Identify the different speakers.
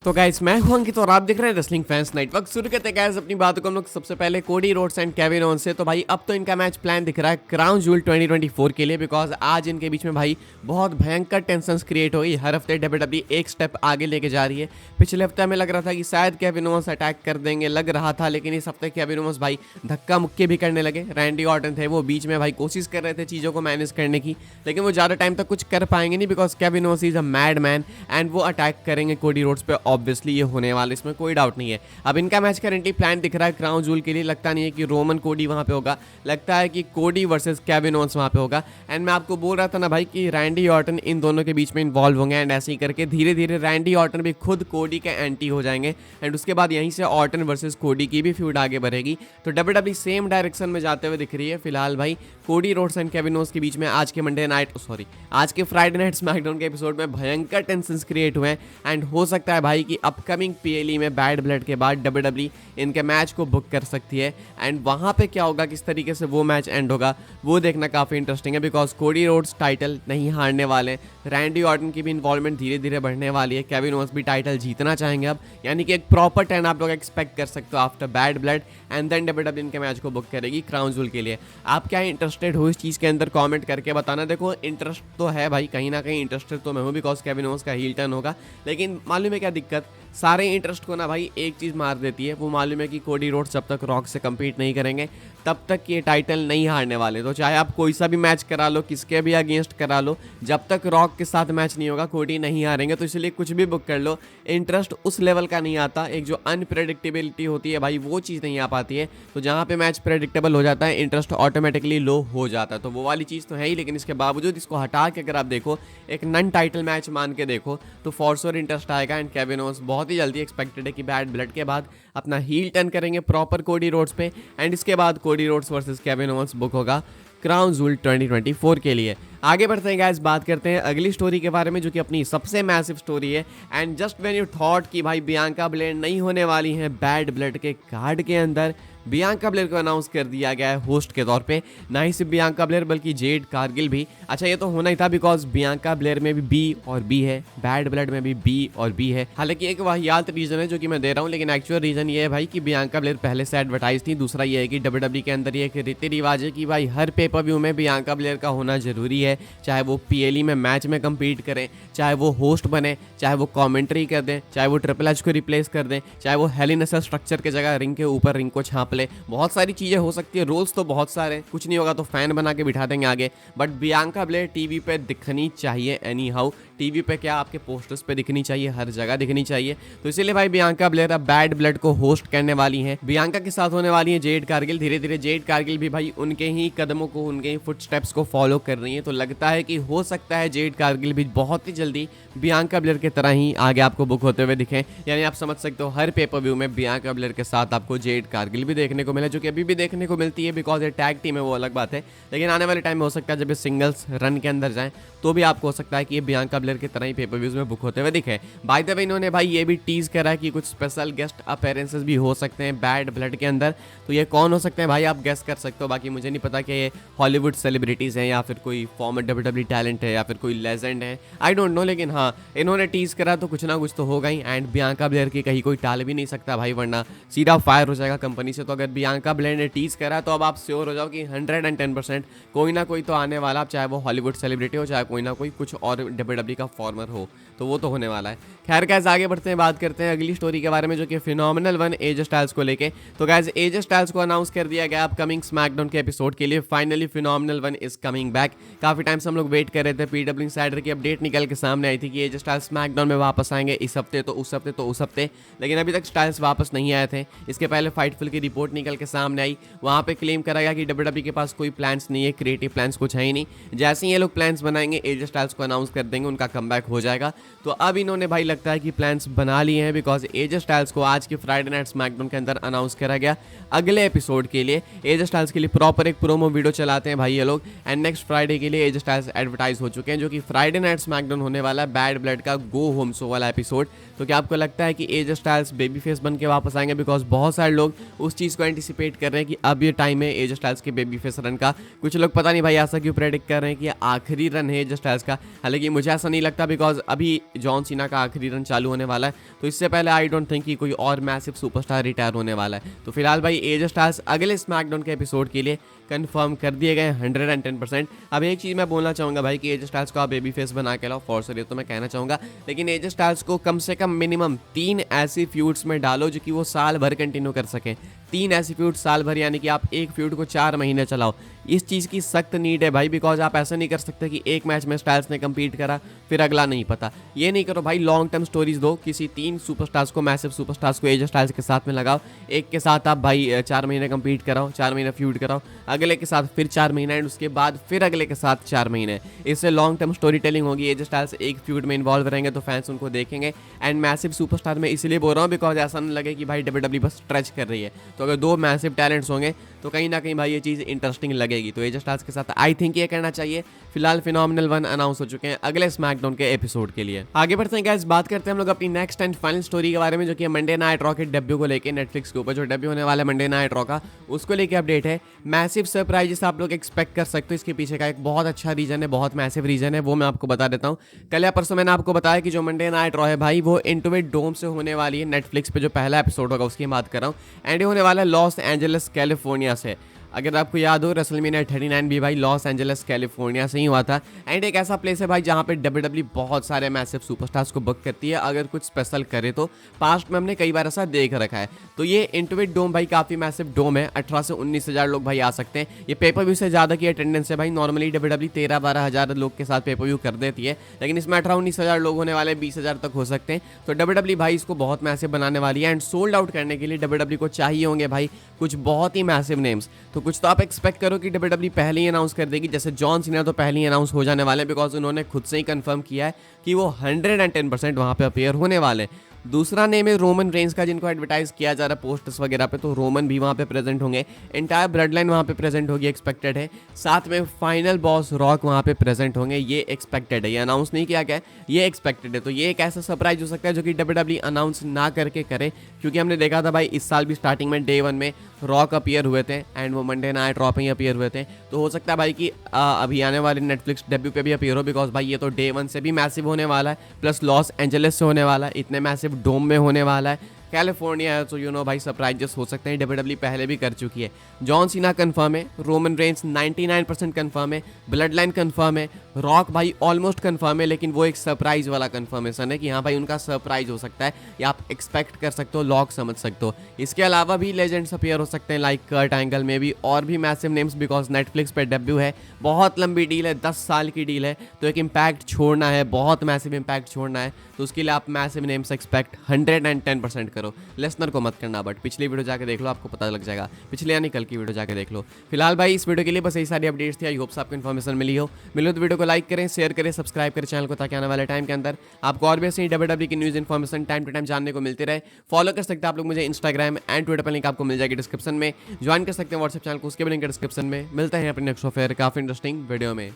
Speaker 1: तो गाइस मैं हूं अंकित और आप देख रहे हैं रेसलिंग फैंस नेटवर्क। शुरू करते हैं गाइस अपनी बातों को हम लोग सबसे पहले Cody Rhodes and Kevin Owens से। तो भाई अब तो इनका मैच प्लान दिख रहा है क्राउन जूल 2024 के लिए, बिकॉज आज इनके बीच में भाई बहुत भयंकर टेंशन क्रिएट हुई। हर हफ्ते डब्ल्यूडब्ल्यूई एक स्टेप आगे लेके जा रही है। पिछले हफ्ते हमें लग रहा था कि शायद केविन ओवेंस अटैक कर देंगे, लग रहा था, लेकिन इस हफ्ते केविन ओवेंस भाई धक्का मुक्के भी करने लगे। रैंडी ऑर्टन थे वो बीच में भाई कोशिश कर रहे थे चीज़ों को मैनेज करने की, लेकिन वो ज़्यादा टाइम तक कुछ कर पाएंगे नहीं, because Kevin Owens is a mad man and वो अटैक करेंगे कोडी रोड्स पे। ऑब्वियसली ये होने वाला, इसमें कोई डाउट नहीं है। अब इनका मैच करंटली प्लान दिख रहा है क्राउन जूल के लिए। लगता नहीं है कि रोमन कोडी वहां पे होगा, लगता है कि कोडी वर्सेस केविन ओवेंस वहां पे होगा। एंड मैं आपको बोल रहा था ना भाई कि रैंडी ऑर्टन इन दोनों के बीच में इन्वॉल्व होंगे, एंड ऐसे ही करके धीरे धीरे रैंडी ऑर्टन भी खुद कोडी के एंटी हो जाएंगे, एंड उसके बाद यहीं से ऑर्टन वर्सेस कोडी की भी फ्यूड आगे बढ़ेगी। तो डब्ल्यूडब्ल्यूई सेम डायरेक्शन में जाते हुए दिख रही है फिलहाल भाई। Cody Rhodes and Kevin Owens के बीच में आज के फ्राइडे नाइट स्मैकडाउन के एपिसोड में भयंकर टेंशन क्रिएट हुए हैं, एंड हो सकता है भाई कि अपकमिंग पीएलई में बैड ब्लड के बाद डब्ल्यूडब्ल्यूई इनके मैच को बुक कर सकती है। एंड वहां पे क्या होगा, किस तरीके से वो मैच एंड होगा, वो देखना काफी इंटरेस्टिंग है, बिकॉज कोडी रोड्स टाइटल नहीं हारने वाले। रैंडी ऑर्टन की भी इन्वॉल्वमेंट धीरे धीरे बढ़ने वाली है। केविन ओवेंस भी टाइटल जीतना चाहेंगे अब, यानी कि एक प्रॉपर टर्न आप लोग एक्सपेक्ट कर सकते हो after Bad Blood. And then WWE इनके मैच को बुक करेगी क्राउन जूल के लिए। आप क्या इंटरेस्टेड हो इस चीज़ के अंदर कमेंट करके बताना। देखो इंटरेस्ट तो है भाई, कहीं ना कहीं इंटरेस्टेड तो मैं हूँ, बिकॉज केविन ओवेंस का हील टर्न होगा, लेकिन मालूम है क्या दिक्कत, सारे इंटरेस्ट को ना भाई एक चीज़ मार देती है। वो मालूम है कि कोडी रोड्स जब तक रॉक से कम्पीट नहीं करेंगे तब तक ये टाइटल नहीं हारने वाले। तो चाहे आप कोई सा भी मैच करा लो, किसके भी अगेंस्ट करा लो, जब तक रॉक के साथ मैच नहीं होगा कोडी नहीं हारेंगे। तो इसलिए कुछ भी बुक कर लो, इंटरेस्ट उस लेवल का नहीं आता। एक जो अनप्रेडिक्टेबिलिटी होती है भाई, वो चीज़ नहीं आ पाती है। तो जहाँ पे मैच प्रेडिक्टेबल हो जाता है, इंटरेस्ट ऑटोमेटिकली लो हो जाता है। तो वो वाली चीज़ तो है ही, लेकिन इसके बावजूद इसको हटा के अगर आप देखो, एक नन टाइटल मैच मान के देखो, तो फॉर श्योर इंटरेस्ट आएगा। एंड केविन ओवेंस बहुत ही जल्दी एक्सपेक्टेड है कि बैड ब्लड के बाद अपना हील टर्न करेंगे प्रॉपर कोडी रोड्स पे, एंड इसके बाद Cody Rhodes versus Kevin Owens book होगा क्राउन जूल 2024 के लिए। आगे बढ़ते हैं गाइस, बात करते हैं अगली स्टोरी के बारे में, जो कि अपनी सबसे मैसिव स्टोरी है। And just when you thought कि भाई बियांका ब्लेयर नहीं होने वाली हैं बैड ब्लड के कार्ड के अंदर, बियांका ब्लेयर को अनाउंस कर दिया गया है होस्ट के तौर पे। ना ही सिर्फ बियांका ब्लेयर बल्कि जेड कारगिल भी। अच्छा ये तो होना ही था, बिकॉज बियांका ब्लेयर में भी बी और बी है, बैड ब्लड में भी बी और बी है। हालांकि एक वाहियात रीजन है जो कि मैं दे रहा हूँ, लेकिन एक्चुअल रीजन ये है भाई कि बियांका ब्लेयर पहले से एडवर्टाइज थी। दूसरा ये है कि डब्ल्यूडब्ल्यूई के अंदर ये एक रीति रिवाज है कि भाई हर पेपर व्यू में बियांका ब्लेयर का होना जरूरी है, चाहे वो पीएलई में मैच में कम्पीट करें, चाहे वो होस्ट बने, चाहे वो कॉमेंट्री कर दें, चाहे वो ट्रिपल एच को रिप्लेस कर दें, चाहे वो हेल इन अ सेल स्ट्रक्चर के जगह रिंग के ऊपर रिंग को छाप ले। बहुत सारी चीज़ें हो सकती है, रोल्स तो बहुत सारे, कुछ नहीं होगा तो फैन बना के बिठा देंगे आगे, बट बियांका ब्लेयर टीवी पे दिखनी चाहिए एनी हाउ। टीवी पे क्या, आपके पोस्टर्स पे दिखनी चाहिए, हर जगह दिखनी चाहिए। तो इसीलिए भाई बियांका ब्लेयर अब बैड ब्लड को होस्ट करने वाली हैं। बियांका के साथ होने वाली है जेड कारगिल। धीरे धीरे जेड कारगिल भी भाई उनके ही कदमों को, उनके ही फुटस्टेप्स को फॉलो कर रही है। तो लगता है कि हो सकता है जेड कारगिल भी बहुत ही जल्दी बियांका ब्लेयर की तरह ही आगे आपको बुक होते हुए दिखें। यानी आप समझ सकते हो हर पेपर व्यू में बियांका ब्लेयर के साथ आपको जेड कारगिल भी देखने को मिले, जो कि अभी भी देखने को मिलती है, बिकॉज ये टैग टीम है, वो अलग बात है। लेकिन आने वाले टाइम में हो सकता है जब ये सिंगल्स रन के अंदर जाएं तो भी आपको हो सकता है कि ये बियांका ब्लेयर की तरह ही पेपर व्यूज में बुक होते हुए दिखे। बाय द वे इन्होंने भाई ये भी टीज करा है कि कुछ स्पेशल गेस्ट अपीयरेंसेस भी हो सकते हैं बैड ब्लड के अंदर। तो ये कौन हो सकते हैं भाई, आप गेस कर सकते हो। बाकी मुझे नहीं पता कि ये हॉलीवुड सेलिब्रिटीज हैं या फिर कोई फॉर्मर डब्ल्यूडब्ल्यूई टैलेंट है या फिर कोई लेजेंड है, आई डोंट नो। लेकिन हाँ, इन्होंने टीज करा तो कुछ ना कुछ तो होगा ही। एंड बियांका ब्लेयर की कहीं कोई टाल भी नहीं सकता भाई, वरना सीधा फायर हो जाएगा कंपनी से। तो अगर बियांका ब्लेयर ने टीज करा तो अब आप श्योर हो जाओ कि 110% कोई ना कोई तो आने वाला, चाहे वो हॉलीवुड सेलिब्रिटी हो, चाहे कोई ना कोई कुछ और डब्ल्यूडब्ल्यूई का फॉर्मर हो, तो वो तो होने वाला है। खैर गाइस आगे बढ़ते हैं, बात करते हैं अगली स्टोरी के बारे में, जो कि फिनोमिनल वन एजे स्टाइल्स को लेके। तो गाइस एजे स्टाइल्स को अनाउंस कर दिया गया अपकमिंग स्मैकडाउन के एपिसोड के लिए। Finally phenomenal one is coming back. काफी टाइम से हम लोग वेट कर रहे थे, पीडब्ल्यू इंसाइडर की अपडेट निकल के सामने आई थी कि एजे स्टाइल्स स्मैकडाउन में वापस आएंगे इस हफ्ते तो उस हफ्ते तो उस हफ्ते, लेकिन अभी तक स्टाइल्स वापस नहीं आए थे। इसके पहले फाइटफुल की रिपोर्ट निकल के सामने आई, वहाँ पे क्लेम करा गया कि डब्ल्यूडब्ल्यूई के पास कोई प्लान्स नहीं है, क्रिएटिव प्लान्स कुछ है ही नहीं। जैसे ही ये लोग प्लान्स बनाएंगे एजे स्टाइल्स को अनाउंस कर देंगे, उनका कमबैक हो जाएगा। तो अब इन्होंने भाई लगता है कि प्लान्स बना लिए हैं, बिकॉज एजे स्टाइल्स को आज के फ्राइडे नाइट स्मैकडाउन के अंदर अनाउंस करा गया अगले एपिसोड के लिए। एजे स्टाइल्स के लिए प्रॉपर एक प्रोमो वीडियो चलाते हैं भाई ये लोग, एंड नेक्स्ट फ्राइडे के लिए एजे स्टाइल्स एडवर्टाइज हो चुके हैं, जो कि फ्राइडे नाइट स्मैकडाउन होने वाला है बैड ब्लड का गो होम शो वाला एपिसोड। तो क्या आपको लगता है कि एजे स्टाइल्स बेबी फेस बन के वापस आएंगे? बिकॉज बहुत सारे लोग उस चीज़ को एंटिसिपेट कर रहे हैं कि अब ये टाइम है एजे स्टाइल्स के बेबी फेस रन का। कुछ लोग पता नहीं भाई ऐसा क्यों प्रेडिक्ट कर रहे हैं कि आखिरी रन है एजे स्टाइल्स का। हालांकि मुझे ऐसा नहीं लगता, बिकॉज अभी जॉन सीना का आखिरी रीरन चालू होने वाला है, तो इससे पहले आई डोंट थिंक कि कोई और मैसिव सुपरस्टार रिटायर होने वाला है। तो फिलहाल भाई एजे स्टाइल्स अगले स्मैकडाउन के एपिसोड के लिए कंफर्म कर दिए गए 110%। अब एक चीज़ मैं बोलना चाहूँगा भाई कि एजे स्टाइल्स को आप बेबी फेस बना के लाओ, फॉर सर ये तो मैं कहना चाहूँगा, लेकिन एजे स्टाइल्स को कम से कम मिनिमम 3 ऐसी फ्यूड्स में डालो जो कि वो साल भर कंटिन्यू कर सकें। 3 ऐसी फ्यूड साल भर, यानी कि आप एक फ्यूड को 4 महीने चलाओ। इस चीज़ की सख्त नीड है भाई, बिकॉज आप ऐसा नहीं कर सकते कि एक मैच में स्टाइल्स ने कम्पीट करा फिर अगला नहीं पता। ये नहीं करो भाई, लॉन्ग टर्म स्टोरीज दो, किसी 3 सुपरस्टार्स को, मैसिव सुपरस्टार्स को एजे स्टाइल्स के साथ में लगाओ। एक के साथ आप भाई 4 महीने कम्पीट कराओ, 4 महीने फ्यूड कराओ, अगले के साथ फिर 4 महीने, एंड उसके बाद फिर अगले के साथ 4 महीने। इससे लॉन्ग टर्म स्टोरी टेलिंग होगी। एजे स्टाइल्स एक फ्यूड में इन्वॉल्व रहेंगे तो फैंस उनको देखेंगे। एंड मैसिव सुपरस्टार में इसलिए बोल रहा हूँ बिकॉज ऐसा नहीं लगे कि भाई WWE बस स्ट्रेच कर रही है। तो अगर 2 मैसिव टैलेंट्स होंगे तो कहीं ना कहीं भाई ये चीज़ इंटरेस्टिंग लगेगी। तो एजे स्टाइल्स के साथ आई थिंक ये करना चाहिए। फिलहाल फिनोमिनल 1 अनाउंस हो चुके हैं अगले स्मैकडाउन के एपिसोड के लिए। आगे बढ़ते हैं गाइस, बात करते हैं हम लोग अपनी नेक्स्ट एंड फाइनल स्टोरी के बारे में, जो कि मंडे नाइट रॉ के डेब्यू को लेकर नेटफ्लिक्स के ऊपर जो डेब्यू होने वाला है मंडे नाइट रॉ का, उसको लेकर अपडेट है। मैसिव सरप्राइजेस आप लोग एक्सपेक्ट कर सकते हो। इसके पीछे का एक बहुत अच्छा रीजन है, बहुत मैसिव रीजन है, वो मैं आपको बता देता हूँ। कल या परसों मैंने आपको बताया कि जो मंडे नाइट रॉ है भाई वो इंटुइट डोम से होने वाली है। नेटफ्लिक्स पे जो पहला एपिसोड होगा उसकी बात कर रहा हूँ, एंड ये होने वाला है लॉस एंजलिस कैलिफोर्निया से। अगर आपको याद हो रेसलमेनिया 39 भी भाई लॉस एंजलिस कैलिफोर्निया से ही हुआ था। एंड एक ऐसा प्लेस है भाई जहाँ पे WWE बहुत सारे मैसिव सुपरस्टार्स को बुक करती है अगर कुछ स्पेशल करे तो। पास्ट में हमने कई बार ऐसा देख रखा है। तो ये इंटुइट डोम भाई काफ़ी मैसिव डोम है, 18 से 19 हज़ार लोग भाई आ सकते हैं। ये पेपर व्यू से ज़्यादा की अटेंडेंस है भाई। नॉर्मली WWE 13-12 हज़ार लोग के साथ पेपर व्यू कर देती है, लेकिन इसमें 18-19 हज़ार लोग होने वाले, 20 हज़ार तक हो सकते हैं। तो WWE भाई इसको बहुत मैसिव बनाने वाली है। एंड सोल्ड आउट करने के लिए WWE को चाहिए होंगे भाई कुछ बहुत ही मैसिव नेम्स। तो कुछ तो आप एक्सपेक्ट करो कि WWE पहले ही अनाउंस कर देगी। जैसे जॉन सीना तो पहले ही अनाउंस हो जाने वाले हैं, बिकॉज उन्होंने खुद से ही कंफर्म किया है कि वो 110% वहाँ पे अपीयर होने वाले हैं। दूसरा नेम है रोमन रेंस का, जिनको एडवर्टाइज किया जा रहा है पोस्टर्स वगैरह पे, तो रोमन भी वहाँ पे प्रेजेंट होंगे। एंटायर ब्लड लाइन वहाँ पे प्रेजेंट होगी, एक्सपेक्टेड है। साथ में फाइनल बॉस रॉक वहाँ पे प्रेजेंट होंगे, ये एक्सपेक्टेड है। ये अनाउंस नहीं किया गया है, ये एक्सपेक्टेड है। तो ये एक ऐसा सरप्राइज हो सकता है जो कि WWE अनाउंस ना करके करे, क्योंकि हमने देखा था भाई इस साल भी स्टार्टिंग में डे 1 में रॉक अपीयर हुए थे एंड वो मंडे नाइट रॉ पे ही अपीयर हुए थे। तो हो सकता है भाई कि अभी आने वाले नेटफ्लिक्स डेब्यू पे भी अपीयर हो, बिकॉज भाई ये तो डे 1 से भी मैसिव होने वाला है, प्लस लॉस एंजलिस से होने वाला है, इतने मैसिव डोम में होने वाला है। कैलिफोर्निया है, तो यू नो भाई सरप्राइजेस हो सकते हैं। WWE पहले भी कर चुकी है। जॉन सीना कंफर्म है, रोमन रेंस 99% कंफर्म है, ब्लड लाइन कंफर्म है, रॉक भाई ऑलमोस्ट कंफर्म है, लेकिन वो एक सरप्राइज वाला कंफर्मेशन है कि हाँ भाई उनका सरप्राइज हो सकता है, या आप एक्सपेक्ट कर सकते हो, लॉक समझ सकते हो। इसके अलावा भी लेजेंड्स अपीयर हो सकते हैं लाइक कर्ट एंगल में भी, और भी मैसिव नेम्स, बिकॉज नेटफ्लिक्स पे डेब्यू है। बहुत लंबी डील है, 10 साल की डील है, तो एक इम्पैक्ट छोड़ना है, बहुत मैसिव इम्पैक्ट छोड़ना है, तो उसके लिए आप मैसिव नेम्स एक्सपेक्ट 110% करो। लेसनर को मत करना, बट पिछली वीडियो जाके देख लो, आपको पता लग जाएगा। पिछले यानी कल की वीडियो जाके देख लो। फिलहाल भाई इस वीडियो के लिए बस यही सारी अपडेट्स थी। आई होप आपको इन्फॉर्मेशन मिली हो। मिलो तो वीडियो को लाइक करें, शेयर करें, सब्सक्राइब करें चैनल को, ताकि आने वाले टाइम के अंदर आपको और भी ऐसी WWE की news information time to time जानने को मिलती रहे। फॉलो कर सकते हैं आप लोग मुझे इंस्टाग्राम एंड ट्विटर पर, लिंक आपको मिल जाएगी डिस्क्रिप्शन में। ज्वाइन कर सकते हैं व्हाट्सएप चैनल को, उसके भी लिंक डिस्क्रिप्शन में। मिलते हैं अपने नेक्स्ट ऑफेयर काफ़ी इंटरेस्टिंग वीडियो में।